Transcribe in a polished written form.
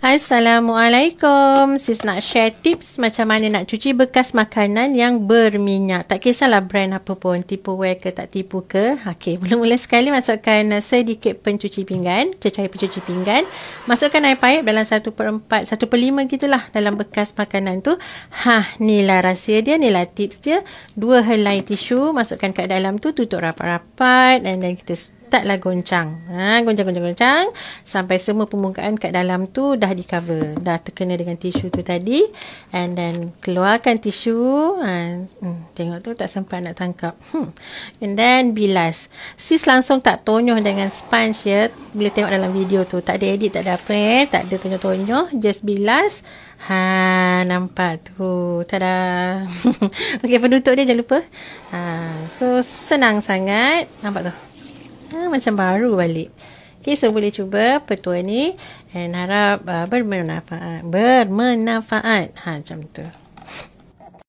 Assalamualaikum. Sis nak share tips macam mana nak cuci bekas makanan yang berminyak. Tak kisahlah brand apa pun, Tupperware ke tak tipu ke. Okey, mula-mula sekali masukkan sedikit pencuci pinggan, cecair pencuci pinggan. Masukkan air paip dalam 1/4, 1/5 gitulah dalam bekas makanan tu. Inilah rahsia dia, inilah tips dia. 2 helai tisu masukkan kat dalam tu, tutup rapat-rapat and then kita startlah goncang. Goncang sampai semua permukaan kat dalam tu dah di cover, dah terkena dengan tisu tu tadi. And then keluarkan tisu. Tengok tu tak sempat nak tangkap. And then bilas. Sis langsung tak tonyoh dengan sponge ya. Bila tengok dalam video tu tak ada edit, tak ada apa tak ada tonyoh-tonyoh, just bilas. Nampak tu. Tada. Okey, penutup dia jangan lupa. So senang sangat. Nampak tu. Macam baru balik. Okay, so boleh cuba petua ni and harap bermanfaat. Macam tu.